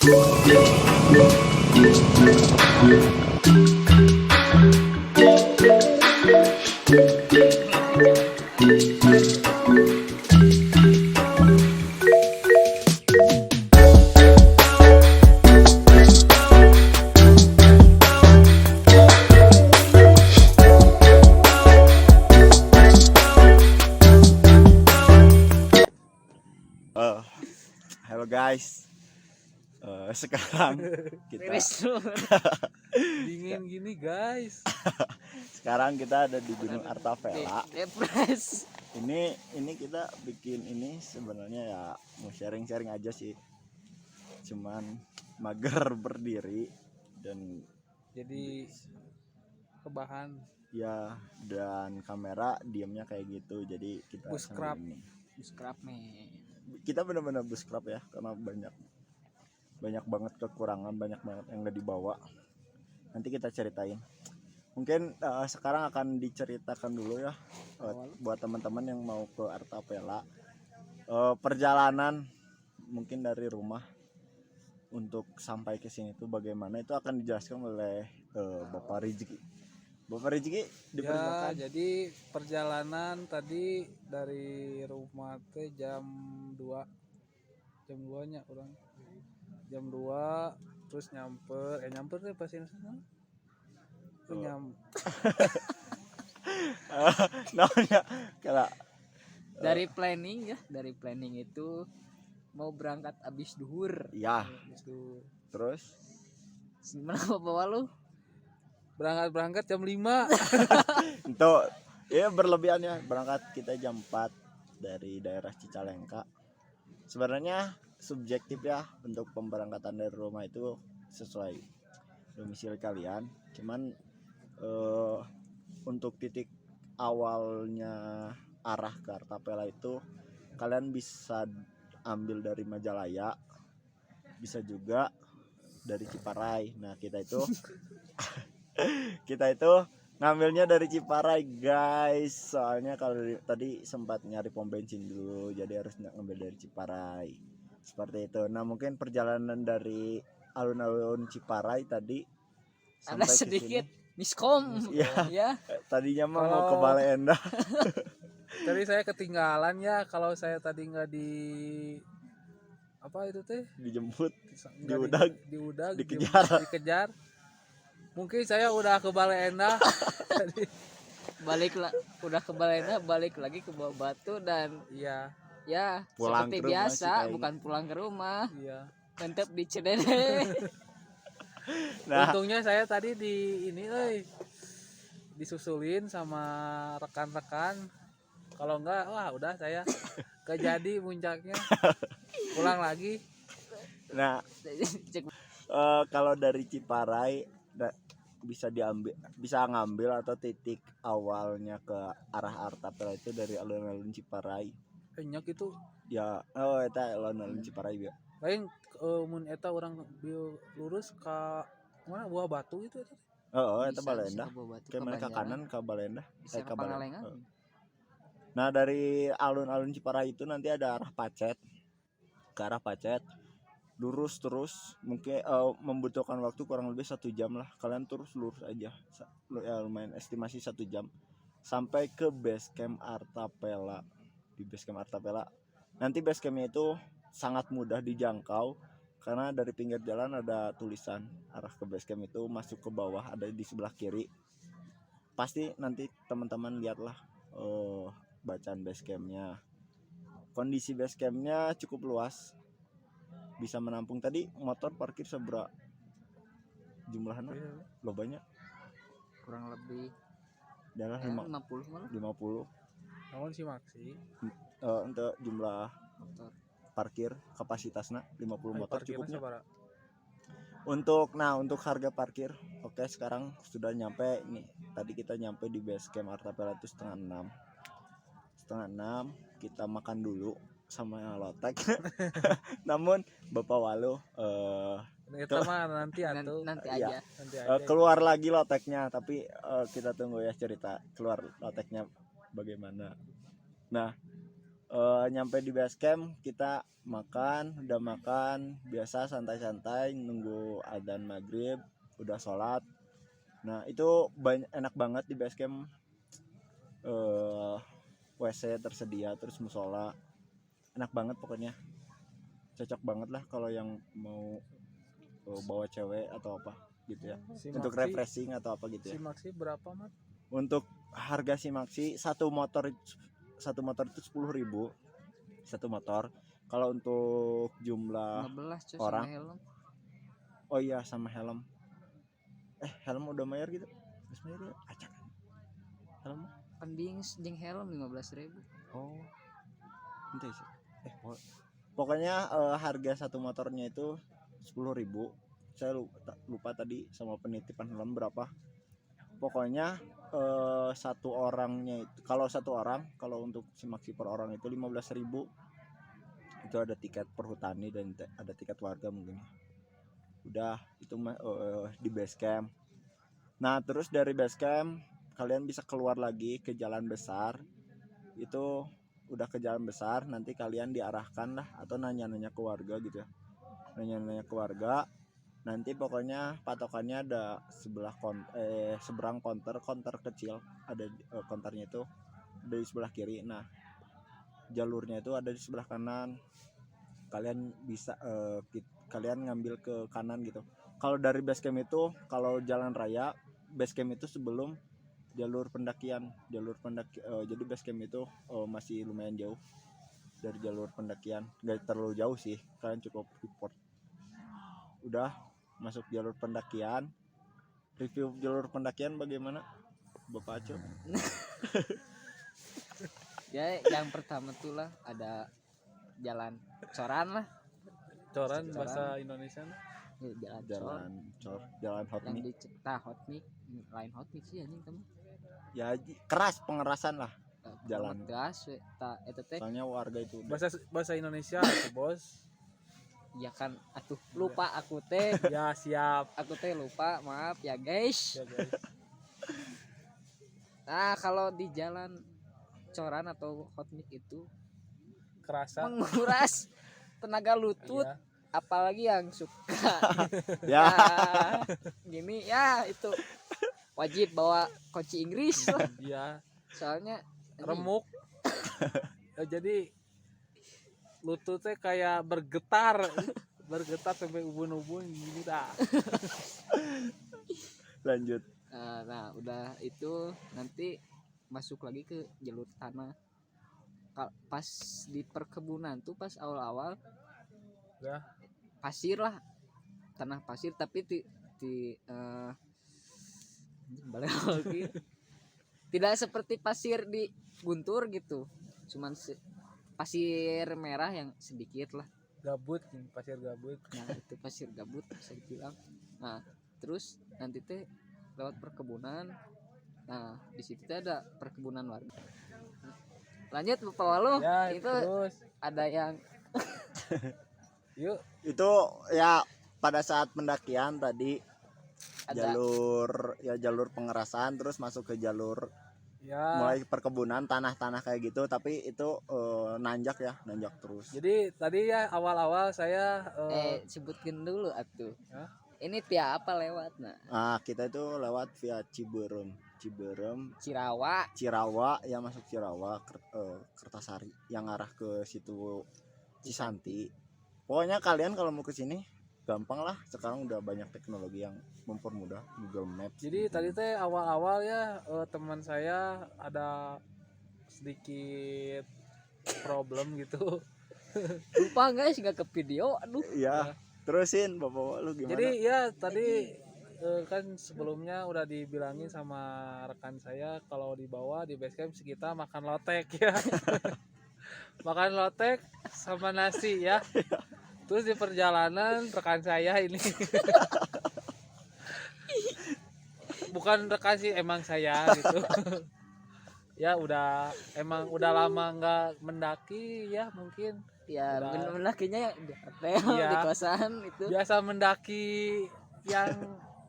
Eh, Halo guys. Sekarang kita Beres lu. Dingin gini guys. sekarang kita ada di Gunung Artavela. Depres. Ini kita bikin ini sebenarnya ya mau sharing-sharing aja sih. Cuman mager berdiri dan Jadi kebahan ya dan kamera diamnya kayak gitu. Jadi kita Buscrap. sambil ini. Scrap nih. Kita benar-benar buscrap ya karena banyak banget kekurangan, banyak banget yang nggak dibawa. Nanti kita ceritain. Mungkin sekarang akan diceritakan dulu ya buat teman-teman yang mau ke Artavela. Perjalanan mungkin dari rumah untuk sampai ke sini itu bagaimana itu akan dijelaskan oleh Bapak Rizky. Bapak Rizky dipersilakan. Ya, jadi perjalanan tadi dari rumah teh jam 2. Jam 2-nya orang. Jam 2 terus nyamper teh pas ini sana. Namanya kalau Dari planning itu mau berangkat abis duhur. ya Abis duhur. terus Gimana bawa lu? Berangkat jam 5. itu ya berlebihannya berangkat kita jam 4 dari daerah Cicalengka. Sebenarnya subjektif ya untuk pemberangkatan dari rumah itu sesuai domisili kalian. Cuman untuk titik awalnya arah ke Artavela itu kalian bisa ambil dari Majalaya, bisa juga dari Ciparai. Nah kita itu ngambilnya dari Ciparai guys, soalnya kalau tadi sempat nyari pom bensin dulu, jadi harus ngambil dari Ciparai seperti itu. Nah mungkin perjalanan dari alun-alun Ciparai tadi Ada sampai sedikit kesini, miskom. Ya. tadinya mau ke Bale Endah. Tadi saya ketinggalan ya, kalau saya tadi nggak di apa itu teh Dijemput, nggak diudag, di- dikejar. mungkin saya udah ke Bale Endah. Tadi udah ke Bale Endah, balik lagi ke Bawah Batu dan Iya, ya pulang seperti ke rumah sih biasa kayaknya. bukan pulang ke rumah. Iya. Mantap di Cidede. Nah Untungnya saya tadi disusulin sama rekan-rekan. Kalau enggak, wah udah saya kejadi puncaknya. Pulang lagi. nah kalau dari Ciparai bisa ngambil atau titik awalnya ke arah Artavela itu dari alun-alun Ciparai Banyak itu. ya. Eta alun-alun Ciparai ya. Lain mun eta orang lurus ke mana Buah Batu itu. Eta Bale Endah. Kayak mana ke kanan ke Bale Endah. Bisa ke Bale. Pangalengan. Nah dari alun-alun Ciparai itu nanti ada arah Pacet. Ke arah Pacet lurus terus mungkin membutuhkan waktu kurang lebih 1 jam lah. Kalian terus lurus aja ya, lumayan estimasi 1 jam sampai ke base camp Artavela. Di base camp Artavela nanti base campnya itu sangat mudah dijangkau karena dari pinggir jalan ada tulisan arah ke base camp itu masuk ke bawah, ada di sebelah kiri. Pasti nanti teman-teman lihatlah bacaan base campnya. Kondisi base campnya cukup luas, bisa menampung tadi motor parkir seberapa jumlahnya lo banyak Kurang lebih adalah 50 malah. 50 Namun sih maksi untuk jumlah motor. parkir kapasitasnya 50 motor cukupnya Sabara. untuk harga parkir. Oke, sekarang sudah nyampe nih, tadi kita nyampe di base camp Artavela itu setengah 6 kita makan dulu sama lotek. Namun Bapak Walu Itu mah nanti atuh. Nanti aja. keluar lagi loteknya, tapi kita tunggu ya cerita keluar loteknya bagaimana. Nah Nyampe di base camp kita udah makan biasa santai-santai nunggu adzan maghrib, udah sholat. Nah itu enak banget di base camp, WC tersedia, terus musola, enak banget pokoknya, cocok banget lah kalau yang mau bawa cewek atau apa gitu ya, untuk refreshing atau apa gitu ya. Simaksi berapa Mat? Untuk harga Simaksi satu motor itu 10.000 satu motor. Kalau untuk jumlah 15 coy, orang, sama helm. oh iya sama helm. Helm udah bayar gitu? Terus bayar ya? Acak. Helm? Kan jeung helm 15.000. Oh. Ente sih. Pokoknya harga satu motornya itu 10.000. Saya lupa tadi sama penitipan helm berapa. Pokoknya satu orangnya itu, kalau untuk Simaksi per orang itu 15.000. Itu ada tiket perhutani dan ada tiket warga mungkin. Udah itu di base camp. Nah terus dari base camp kalian bisa keluar lagi ke jalan besar. Itu udah ke jalan besar, nanti kalian diarahkan lah, atau nanya-nanya ke warga gitu ya, nanya-nanya ke warga. Nanti pokoknya patokannya ada seberang konter kecil, ada konternya itu ada di sebelah kiri. Nah jalurnya itu ada di sebelah kanan, kalian bisa kalian ngambil ke kanan gitu. Kalau dari base camp itu, kalau jalan raya base camp itu sebelum jalur pendakian, jadi base camp itu masih lumayan jauh dari jalur pendakian, gak terlalu jauh sih, kalian cukup report. Udah masuk jalur pendakian, review jalur pendakian bagaimana Bapak Aco? Ya yang pertama tuh lah ada jalan coran lah. Coran bahasa Indonesia. Jalan hot yang mic. hot mic, lain hot mic sih anjing kamu. Ya keras, pengerasan lah jalan. Gas eta teh. Soalnya warga itu Bahasa Indonesia tuh, Bos. Ya kan atuh lupa aku teh. Ya siap. Aku teh lupa, maaf ya guys. Ya, guys. Nah, kalau di jalan coran atau hot mic itu Kerasa menguras tenaga lutut. Iya. Apalagi yang suka ya. Gini ya, itu wajib bawa kunci Inggris lah. Iya. Soalnya Remuk. Jadi lututnya kayak bergetar sampai ubun-ubun gitu dah. Lanjut. Nah udah itu nanti masuk lagi ke jalur tanah. Pas di perkebunan tuh pas awal-awal Ya. pasir lah, tanah pasir, tapi balik lagi tidak seperti pasir di Guntur gitu, cuman pasir merah yang sedikit lah, Gabut, pasir gabut. nah itu pasir gabut bisa dibilang. Nah terus nanti teh lewat perkebunan, nah di situ teh ada perkebunan warga. Lanjut Bapak Waluh, Ya, itu terus ada yang yuk Itu ya pada saat pendakian tadi ada jalur pengerasan, terus masuk ke jalur ya. mulai perkebunan tanah-tanah kayak gitu, tapi itu nanjak terus. Jadi tadi ya awal-awal saya sebutkan dulu atuh. Hah? Ini via apa lewat? Nah, Kita itu lewat via Ciberem, Cirawa ya, masuk Cirawa, Kertasari yang arah ke situ Cisanti. Pokoknya kalian kalau mau ke sini gampang lah, sekarang udah banyak teknologi yang mempermudah, Google Maps. Jadi tadi teh awal-awal ya teman saya ada sedikit problem gitu. lupa guys, nggak ke video, aduh. Ya, terusin Bapak lu gimana? Jadi ya tadi kan sebelumnya udah dibilangin sama rekan saya kalau di bawah di base camp kita makan lotek ya. Makan lotek sama nasi ya. Terus di perjalanan rekan saya ini bukan rekan sih, emang saya gitu. Ya udah lama nggak mendaki ya, mungkin Ya udah. mendakinya di hotel, Iya. di kosan itu. Biasa mendaki yang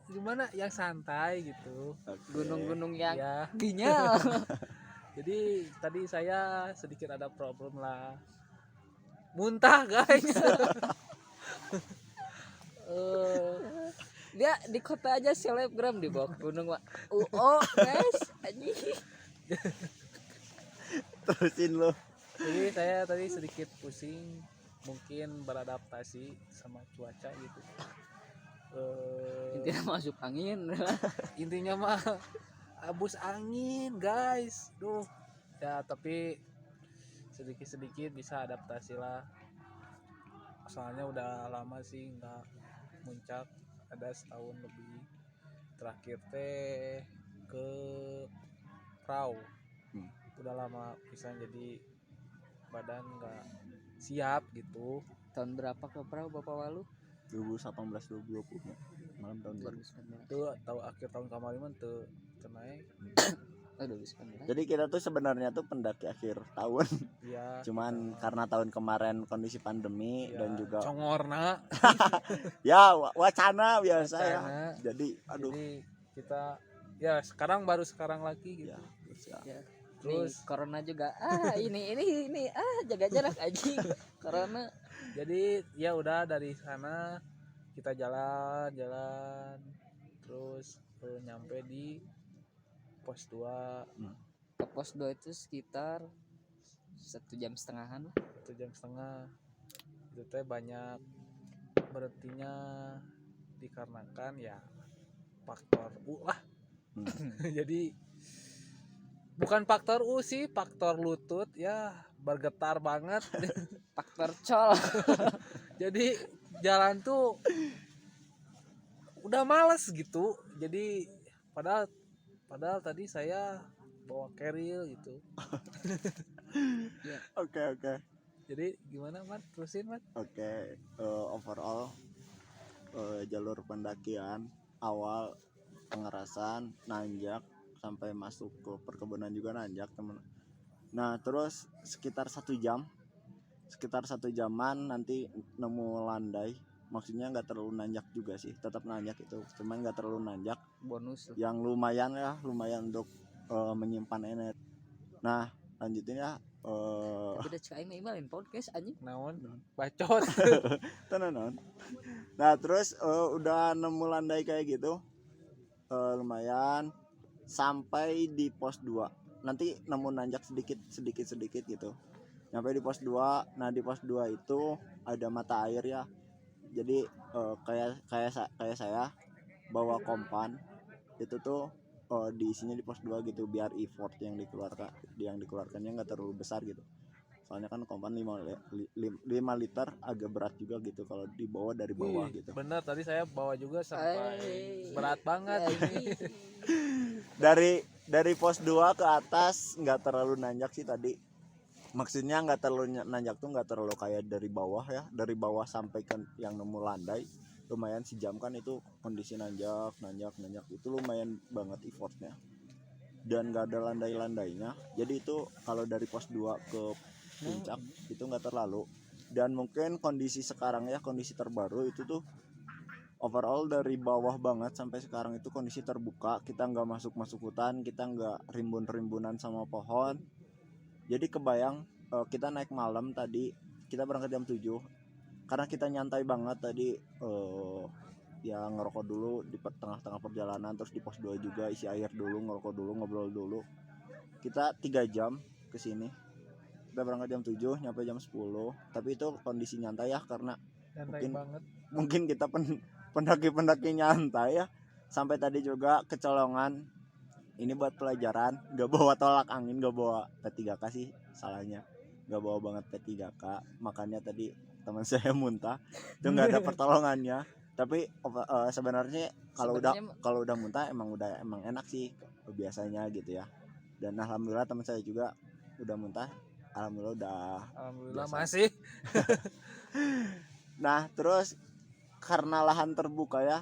gimana, yang santai gitu. Gunung-gunung yang Ya ginyal. Jadi tadi saya sedikit ada problem lah. Muntah guys. Eh, Dia di kota aja selebgram, di bawah gunung mah guys anjing. Terusin lo. jadi saya tadi sedikit pusing, mungkin beradaptasi sama cuaca gitu. Intinya masuk angin. Intinya mah abus angin guys. Duh. Ya tapi sedikit-sedikit bisa adaptasi lah. Soalnya udah lama sih nggak muncak, ada setahun lebih. Terakhir teh ke Prau. Udah lama pisan, jadi badan nggak siap gitu. Tahun berapa ke Prau Bapak Walu? 2018 2020 malam tahun baru. 2019. Tuh tahu akhir tahun kemarin mah tuh naik. Oh 2019. Jadi kita tuh sebenarnya tuh pendaki akhir tahun. Ya, Cuman karena tahun kemarin kondisi pandemi ya, dan juga congorna. ya wacana biasa ya. Wacana. Jadi aduh Jadi kita ya baru sekarang lagi gitu. ya, terus ya. Ya. Terus Nih, corona juga. Ini jaga jarak anjing. Corona. jadi ya udah dari sana kita jalan terus nyampe di pos 2 Ke pos 2 itu sekitar 1,5 jam lah. 1,5 jam. Itu teh banyak berhentinya dikarenakan ya faktor U lah. Jadi bukan faktor U sih, faktor lutut ya bergetar banget. Faktor col. Jadi jalan tuh udah males gitu. Jadi padahal tadi saya bawa carrier gitu. Oke. Jadi gimana Mat? Terusin Mat. Oke, overall jalur pendakian awal pengerasan nanjak sampai masuk ke perkebunan juga nanjak teman. Nah terus sekitar 1 jaman nanti nemu landai, maksudnya nggak terlalu nanjak juga sih, tetap nanjak itu, cuman nggak terlalu nanjak, Bonus. yang lumayan untuk menyimpan energi. Nah lanjutin ya. Tapi udah cek aing emailin podcast anjing. Naon? Bacot. Tenan. Nah terus udah nemu landai kayak gitu, lumayan sampai di pos 2 nanti nemu nanjak sedikit gitu, sampai di pos 2. Nah di pos 2 itu ada mata air ya, jadi kayak saya bawa kompan itu tuh diisinya di pos 2 gitu, biar effort yang dikeluarkannya nggak terlalu besar gitu. Soalnya kan kompan 5 liter agak berat juga gitu kalau dibawa dari bawah gitu. Bener, tadi saya bawa juga sampai berat banget ini. Dari pos 2 ke atas nggak terlalu nanjak sih tadi. Maksudnya nggak terlalu nanjak tuh nggak terlalu kayak dari bawah ya. Dari bawah sampai ke yang nemu landai lumayan sejam kan, itu kondisi nanjak itu lumayan banget effortnya. Dan nggak ada landainya. Jadi itu kalau dari pos 2 ke puncak itu nggak terlalu. Dan mungkin kondisi sekarang ya, kondisi terbaru itu tuh overall dari bawah banget sampai sekarang itu kondisi terbuka, kita nggak masuk hutan, kita nggak rimbun-rimbunan sama pohon. Jadi kebayang kita naik malam tadi, kita berangkat jam 7 karena kita nyantai banget tadi, ya ngerokok dulu di tengah-tengah perjalanan, terus di pos 2 juga isi air dulu, ngerokok dulu, ngobrol dulu. Kita 3 jam ke sini. Kita berangkat jam 7, nyampe jam 10. Tapi itu kondisi nyantai ya, karena mungkin kita pendaki-pendaki nyantai ya. Sampai tadi juga kecolongan. Ini buat pelajaran, gak bawa tolak angin, gak bawa P3K sih salahnya. Gak bawa banget P3K, makanya tadi teman saya muntah. Itu gak ada pertolongannya. Tapi sebenarnya kalau udah muntah emang enak sih biasanya gitu ya. Dan alhamdulillah teman saya juga udah muntah. Alhamdulillah biasa. Masih. Nah terus karena lahan terbuka ya,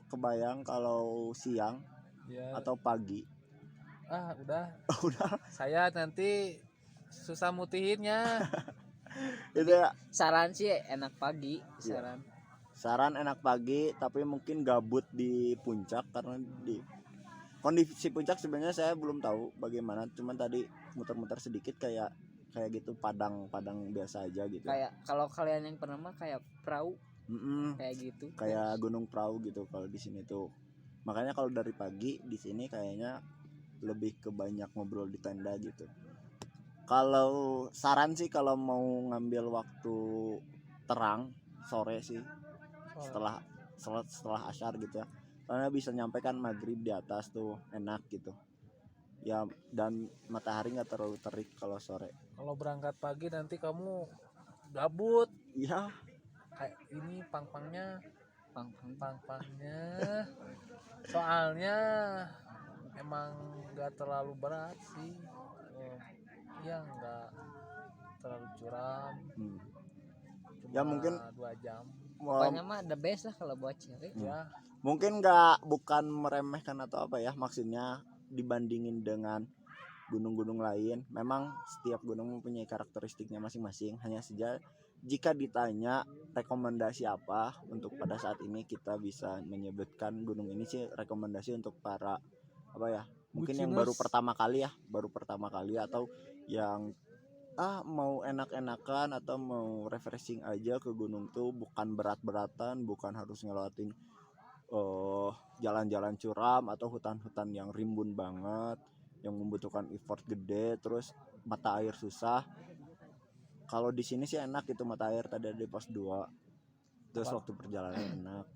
kebayang kalau siang ya, atau pagi. Udah. Saya nanti susah mutihinnya. Itu ya. Saran sih enak pagi. Saran enak pagi, tapi mungkin gabut di puncak karena kondisi puncak sebenarnya saya belum tahu bagaimana, cuman tadi muter-muter sedikit kayak gitu padang biasa aja gitu. Kayak kalau kalian yang pernah mah kayak perahu Mm-mm, kayak gitu. kayak gunung perahu gitu kalau di sini tuh. Makanya kalau dari pagi di sini kayaknya lebih ke banyak ngobrol di tenda gitu. Kalau saran sih kalau mau ngambil waktu terang sore sih, setelah asyar gitu ya, karena bisa nyampe kan maghrib di atas tuh enak gitu ya, dan matahari nggak terlalu terik kalau sore. Kalau berangkat pagi nanti kamu gabut Iya, kayak ini pang-pangnya Pang-pang. soalnya emang nggak terlalu berat sih. Iya nggak terlalu curam, hmm. cuma Ya mungkin 2 jam Pokoknya mah the best lah kalau buat cewek. ya. mungkin nggak, bukan meremehkan atau apa ya, maksudnya dibandingin dengan gunung-gunung lain, memang setiap gunung mempunyai karakteristiknya masing-masing. Hanya saja jika ditanya rekomendasi apa untuk pada saat ini, kita bisa menyebutkan gunung ini sih rekomendasi untuk para apa ya, mungkin yang baru pertama kali atau yang mau enak-enakan atau mau refreshing aja ke gunung tuh, bukan berat-beratan, bukan harus ngelewatin jalan-jalan curam atau hutan-hutan yang rimbun banget yang membutuhkan effort gede terus mata air susah. Kalau di sini sih enak itu, mata air tadi di pos 2, terus waktu perjalanan enak,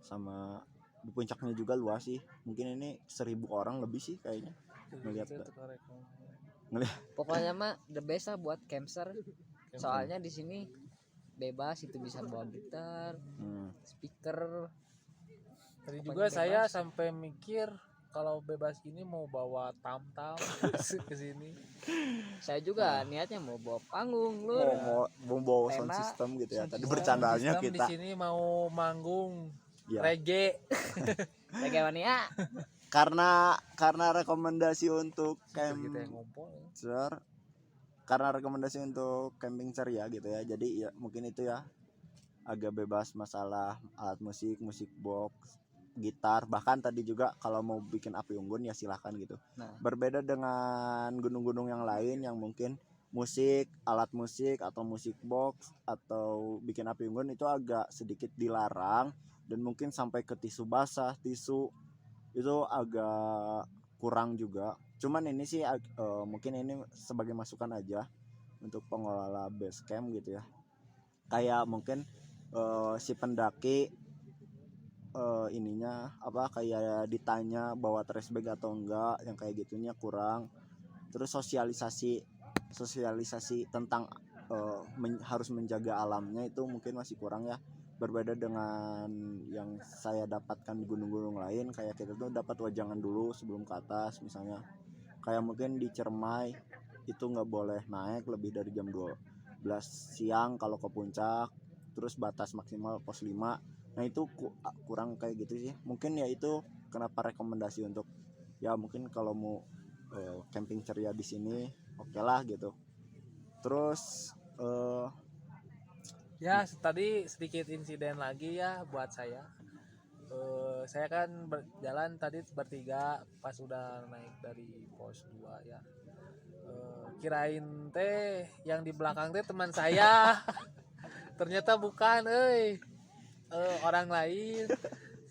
sama di puncaknya juga luas sih, mungkin ini 1.000 orang lebih sih kayaknya ngelihat. Pokoknya mah the best lah buat camper. Soalnya di sini bebas, itu bisa bawa gitar, speaker. Tadi Pokoknya juga bebas. saya sampai mikir kalau bebas ini mau bawa tam-tam ke sini. Saya juga niatnya mau bawa panggung lur. mau bawa sound Tenda, system gitu ya, sound tadi system. bercandanya Sistem kita di sini mau manggung ya, reggae. Bagaimana? karena rekomendasi untuk Kita yang ngompol. karena rekomendasi untuk camping ceria gitu ya, jadi ya mungkin itu ya, agak bebas masalah alat musik box, gitar, bahkan tadi juga kalau mau bikin api unggun ya silahkan gitu. Nah, Berbeda dengan gunung-gunung yang lain yang mungkin alat musik atau musik box atau bikin api unggun itu agak sedikit dilarang, dan mungkin sampai ke tisu basah, tisu itu agak kurang juga. Cuman ini sih mungkin ini sebagai masukan aja untuk pengelola base camp gitu ya, kayak mungkin si pendaki ininya apa, kayak ditanya bawa trash bag atau enggak, yang kayak gitunya kurang. Terus sosialisasi tentang harus menjaga alamnya itu mungkin masih kurang ya. Berbeda dengan yang saya dapatkan di gunung-gunung lain, kayak kita tuh dapat wajangan dulu sebelum ke atas, misalnya kayak mungkin di Cermai itu nggak boleh naik lebih dari jam 12 siang kalau ke puncak, terus batas maksimal pos 5. Nah itu kurang kayak gitu sih, mungkin ya itu kenapa rekomendasi untuk ya mungkin kalau mau camping ceria di sini oke lah gitu. Terus Ya, tadi sedikit insiden lagi ya buat saya. Saya kan berjalan tadi bertiga pas udah naik dari pos 2 ya. Kirain teh yang di belakang teh teman saya. Ternyata bukan, orang lain.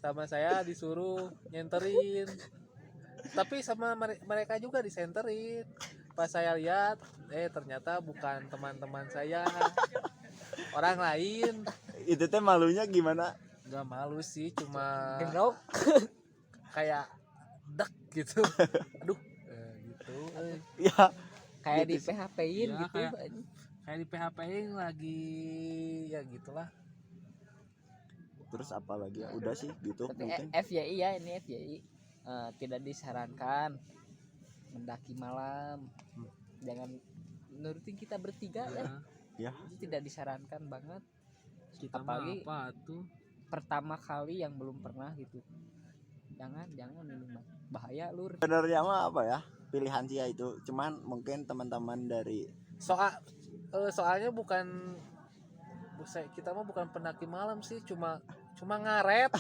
Sama saya disuruh nyenterin. Tapi sama mereka juga disenterin. Pas saya lihat, ternyata bukan teman-teman saya. Orang lain. itu teh malunya gimana? Gak malu sih, cuma gendong. kayak dek gitu. Aduh, gitu. Ya Kayak gitu di sih. PHP-in Ya, gitu. kayak di PHP-in lagi ya gitulah. Terus apa lagi ya, udah sih gitu. Tapi mungkin FYI ya, ini FYI tidak disarankan mendaki malam. Jangan nurutin kita bertiga ya. ya Itu tidak disarankan banget. Kita Apalagi mah apa tuh? pertama kali yang belum pernah gitu. Jangan ini mah bahaya lur. sebenarnya mah apa ya, pilihan sih ya itu, cuman mungkin teman-teman dari Soalnya bukan kita mah bukan pendaki malam sih, cuma cuma ngaret.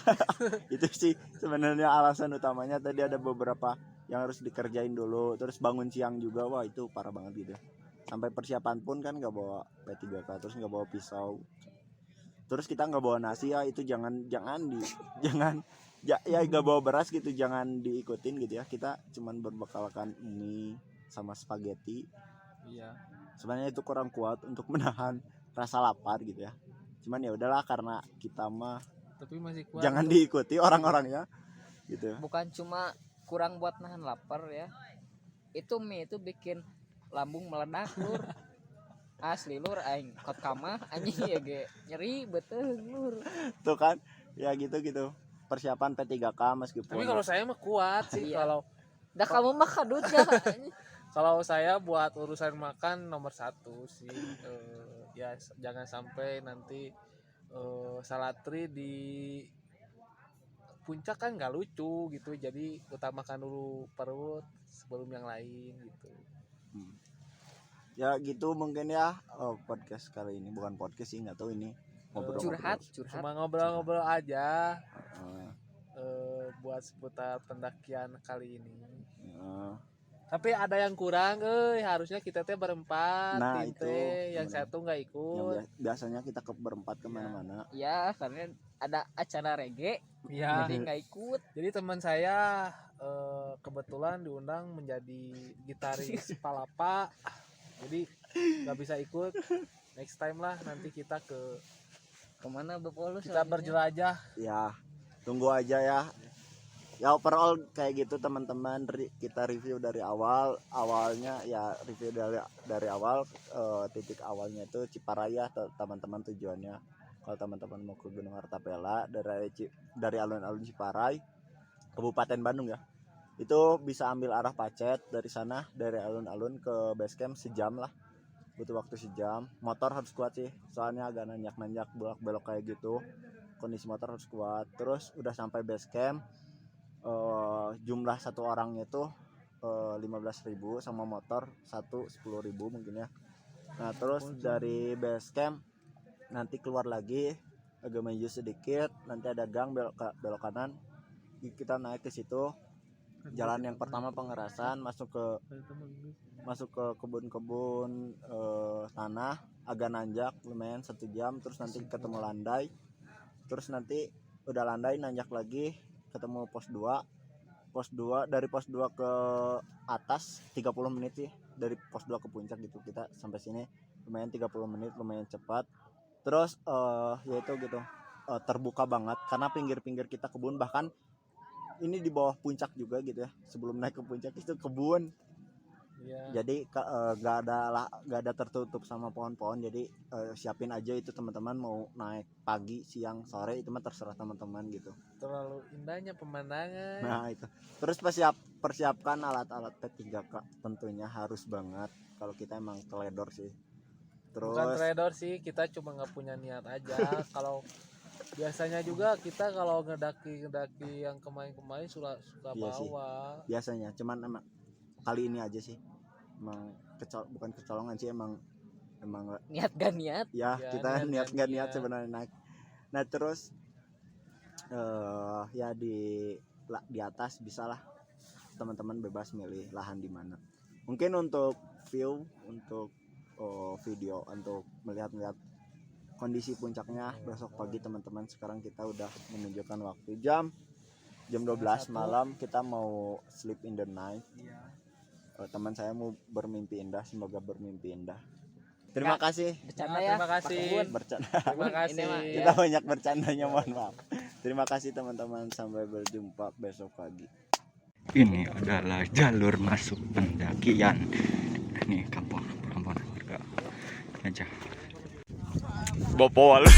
Itu sih sebenarnya alasan utamanya. Tadi ada beberapa yang harus dikerjain dulu, terus bangun siang juga. Wah itu parah banget gitu. Sampai persiapan pun kan nggak bawa P3K, terus nggak bawa pisau, terus kita nggak bawa nasi. Ya itu jangan nggak bawa beras gitu, jangan diikutin gitu ya. Kita cuman berbekalkan mie sama spaghetti. Iya. Sebenarnya itu kurang kuat untuk menahan rasa lapar gitu ya. Cuman ya udahlah, karena kita mah Tapi masih kuat. jangan diikuti orang-orangnya gitu. Bukan cuma kurang buat nahan lapar ya, itu mie itu bikin lambung meledak lur. Asli lur, aing kot kamah anjing ya ge nyeri betul lur. Tuh kan ya gitu persiapan P3K meskipun. Tapi kalau saya mah kuat sih. Iya. Kalau Dah kamu mah kadut ya. kalau saya buat urusan makan nomor 1 sih. Ya jangan sampai nanti salatri di puncak kan nggak lucu gitu. Jadi utamakan dulu perut sebelum yang lain gitu. Ya gitu mungkin ya. Podcast kali ini bukan podcast sih, nggak tahu ini ngobrol. Curhat. Cuma ngobrol-ngobrol aja Heeh. buat seputar pendakian kali ini. Heeh. Tapi ada yang kurang, harusnya kita teh berempat. Nah, Tinte, itu yang benar. satu nggak Yang ikut. biasanya kita berempat kemana-mana. Ya karena ada acara reggae Ya, jadi nggak ikut. jadi teman saya kebetulan diundang menjadi gitaris Palapa. Jadi nggak bisa ikut. Next time lah, nanti kita Kemana Bapak lu? kita berjelajah. Ya tunggu aja ya. Ya overall kayak gitu teman-teman. Kita review dari awalnya ya, review dari awal. Titik awalnya itu Ciparaya teman-teman tujuannya. Kalau teman-teman mau ke Gunung Artapela dari alun-alun Ciparai Kabupaten Bandung ya, itu bisa ambil arah Pacet. Dari sana dari alun-alun ke base camp sejam lah, butuh waktu sejam. Motor harus kuat sih, soalnya agak nanjak-nanjak belok-belok kayak gitu. Kondisi motor harus kuat. Terus udah sampai base camp, jumlah satu orangnya itu 15.000, sama motor 10.000 mungkin ya. Nah terus dari base camp nanti keluar lagi agak maju sedikit, nanti ada gang belok kanan, kita naik ke situ. Jalan yang pertama Pengerasan, masuk ke kebun-kebun tanah, agak nanjak lumayan 1 jam. Terus nanti ketemu landai, terus nanti udah landai nanjak lagi ketemu pos 2. Dari pos 2 ke atas 30 menit sih, dari pos 2 ke puncak gitu. Kita sampai sini lumayan 30 menit, lumayan cepat. Terus ya itu gitu, terbuka banget karena pinggir-pinggir kita kebun. Bahkan ini di bawah puncak juga gitu ya, sebelum naik ke puncak itu kebun. Ya. Jadi gak ada tertutup sama pohon-pohon. Jadi siapin aja itu teman-teman, mau naik pagi, siang, sore itu mah terserah teman-teman gitu. Terlalu indahnya pemandangan. Nah itu. Terus persiapkan alat-alat P3K, tentunya harus banget. Kalau kita emang teledor sih. Terus Bukan trader sih, kita cuma nggak punya niat aja. Kalau biasanya juga kita kalau ngedaki yang kemarin suka Iya sih. bawa. biasanya cuman emang kali ini aja sih emang bukan kecolongan sih, emang Niat gak niat. ya, Ya, kita niat niat niat. sebenarnya naik. Nah terus ya di atas bisalah teman-teman bebas milih lahan di mana. Mungkin untuk view, untuk video, untuk melihat kondisi puncaknya besok pagi teman-teman. Sekarang kita udah menunjukkan waktu jam 12 malam, kita mau sleep in the night. Iya. Teman saya mau bermimpi indah, semoga bermimpi indah. Terima kasih. Bercanda Ya, ya. terima kasih. Pak Kebun. Bercanda. Terima kasih. Ini mah, ya. Kita banyak bercandanya, mohon maaf. Terima kasih teman-teman, sampai berjumpa besok pagi. Ini adalah jalur masuk pendakian. Ini kampung warga aja. Bopol.